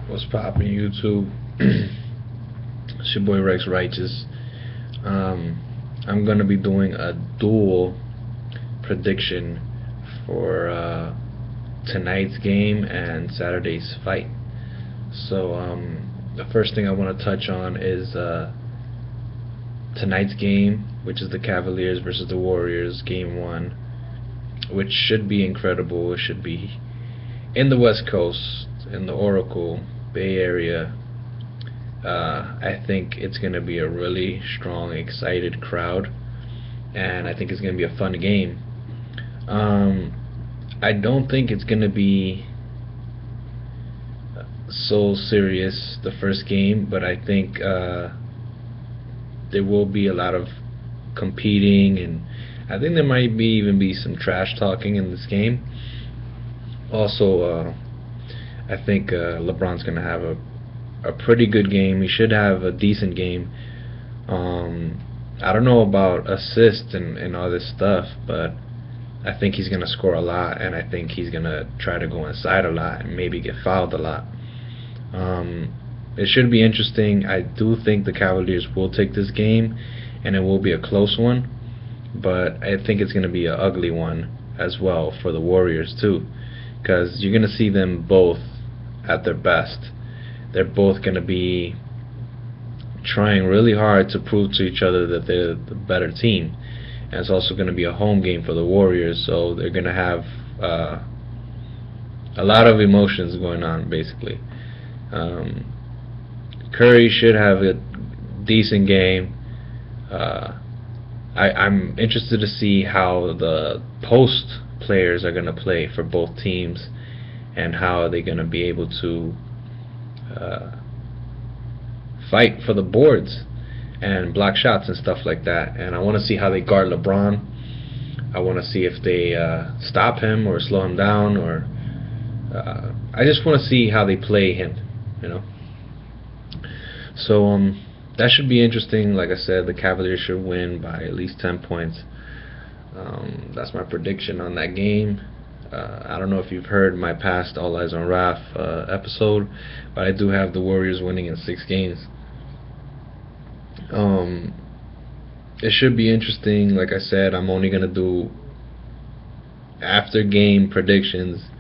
What's poppin' YouTube? It's your boy Rex Righteous. Um, I'm gonna be doing a duel prediction for tonight's game and Saturday's fight. So the first thing I want to touch on is tonight's game, which is the Cavaliers versus the Warriors, Game 1, which should be incredible. It should be in the West Coast, in the Oracle Bay Area. I think it's going to be a really strong, excited crowd, and I think it's going to be a fun game. I don't think it's going to be so serious the first game, but I think there will be a lot of competing, and I think there might be even be some trash talking in this game. Also, I think LeBron's going to have a pretty good game. He should have a decent game. I don't know about assists and all this stuff, but I think he's going to score a lot, and I think he's going to try to go inside a lot and maybe get fouled a lot. It should be interesting. I do think the Cavaliers will take this game, and it will be a close one, but I think it's going to be an ugly one as well for the Warriors too, because you're going to see them both at their best. They're both going to be trying really hard to prove to each other that they're the better team. And it's also going to be a home game for the Warriors, so they're going to have a lot of emotions going on, basically. Curry should have a decent game. I'm interested to see how the post players are going to play for both teams, and how are they going to be able to fight for the boards and block shots and stuff like that. And I want to see how they guard LeBron. I want to see if they stop him or slow him down, or I just want to see how they play him, you know. So that should be interesting. Like I said, the Cavaliers should win by at least 10 points. That's my prediction on that game. I don't know if you've heard my past All Eyes on Raph episode, but I do have the Warriors winning in 6 games. It should be interesting. Like I said, I'm only going to do after game predictions.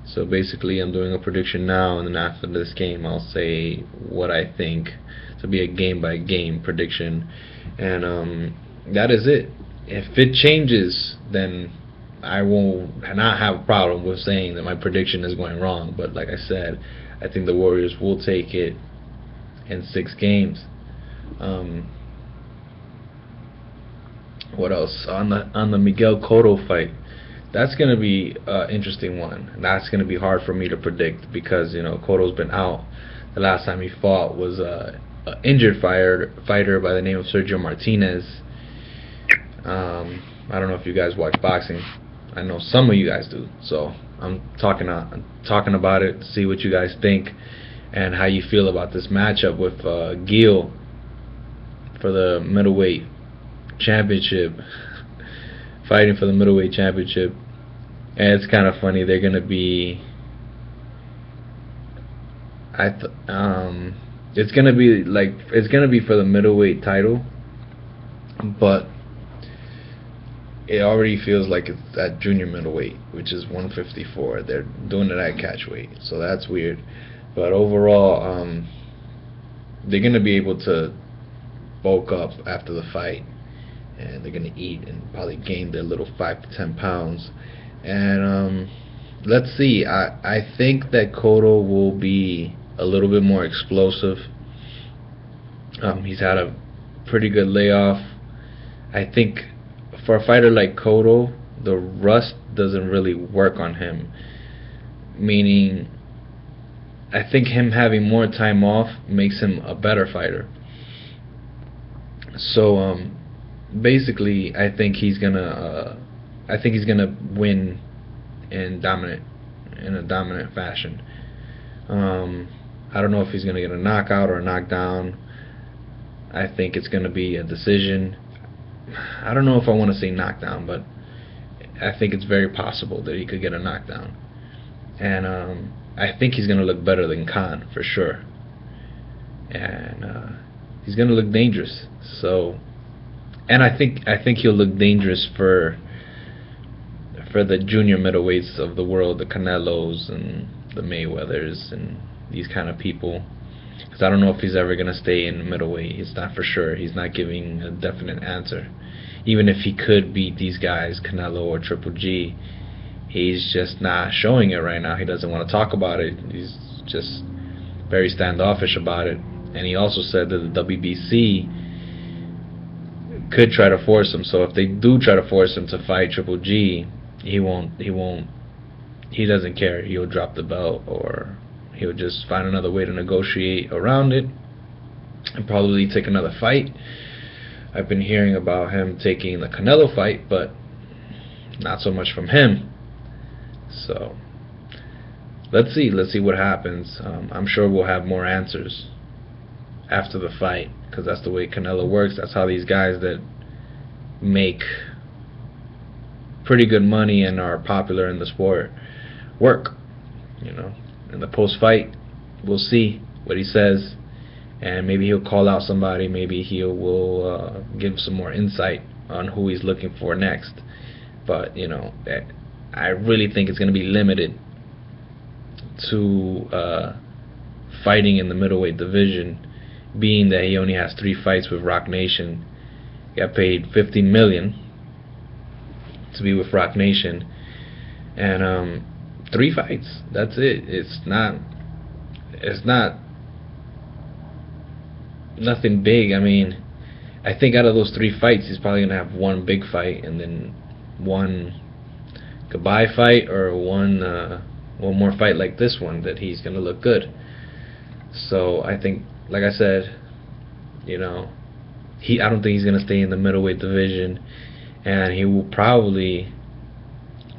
So basically I'm doing a prediction now, and then after this game I'll say what I think. To be a game by game prediction, and that is it. If it changes, then I will not have a problem with saying that my prediction is going wrong. But like I said, I think the Warriors will take it in 6 games. What else on the Miguel Cotto fight? That's going to be an interesting one. That's going to be hard for me to predict, because Cotto's been out. The last time he fought was an injured fighter by the name of Sergio Martinez. I don't know if you guys watch boxing. I know some of you guys do. So I'm talking about it. See what you guys think and how you feel about this matchup with Geale for the middleweight championship, fighting for the middleweight championship. And it's kind of funny. They're gonna be. It's gonna be for the middleweight title, but it already feels like it's at junior middleweight, which is 154. They're doing it at catchweight, so that's weird. But overall, they're gonna be able to bulk up after the fight, and they're gonna eat and probably gain their little 5 to 10 pounds. And let's see. I think that Cotto will be a little bit more explosive. He's had a pretty good layoff. I think for a fighter like Cotto, the rust doesn't really work on him. Meaning, I think him having more time off makes him a better fighter. So basically, I think he's gonna win in a dominant fashion. I don't know if he's going to get a knockout or a knockdown. I think it's going to be a decision. I don't know if I want to say knockdown, but I think it's very possible that he could get a knockdown. and I think he's gonna look better than Khan for sure, and he's gonna look dangerous. So, and I think he'll look dangerous for the junior middleweights of the world, the Canelos and the Mayweathers and these kind of people. Because I don't know if he's ever gonna stay in middleweight. He's not for sure. He's not giving a definite answer. Even if he could beat these guys, Canelo or Triple G, he's just not showing it right now. He doesn't want to talk about it. He's just very standoffish about it. And he also said that the WBC could try to force him. So if they do try to force him to fight Triple G, he won't. He doesn't care. He'll drop the belt, or he'll just find another way to negotiate around it and probably take another fight. I've been hearing about him taking the Canelo fight, but not so much from him. So let's see what happens. I'm sure we'll have more answers after the fight, because that's the way Canelo works. That's how these guys that make pretty good money and are popular in the sport work. In the post-fight, we'll see what he says, and maybe he'll call out somebody. Maybe he will give some more insight on who he's looking for next. But I really think it's going to be limited to fighting in the middleweight division, being that he only has 3 fights with Rock Nation. He got paid $50 million to be with Rock Nation, and 3 fights. That's it. It's not nothing big. I mean, I think out of those 3 fights, he's probably gonna have 1 big fight and then 1 goodbye fight, or one more fight like this one that he's gonna look good. So I think, like I said, I don't think he's gonna stay in the middleweight division, and he will probably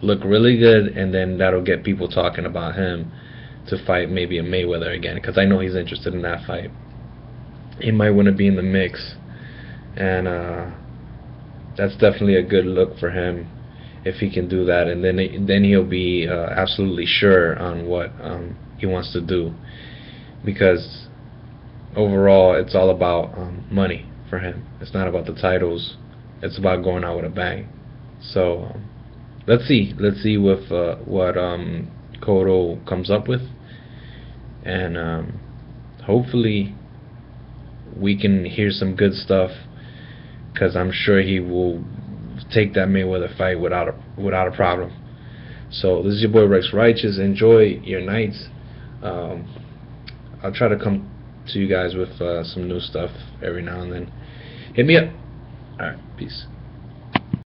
look really good, and then that'll get people talking about him to fight maybe a Mayweather again, because I know he's interested in that fight. He might want to be in the mix, and that's definitely a good look for him if he can do that, and then he'll be absolutely sure on what he wants to do, because overall it's all about money for him. It's not about the titles. It's about going out with a bang. So let's see with what Cotto comes up with, and hopefully we can hear some good stuff, because I'm sure he will take that Mayweather fight without a problem. So this is your boy Rex Righteous. Enjoy your nights. I'll try to come to you guys with some new stuff every now and then. Hit me up. Alright, peace.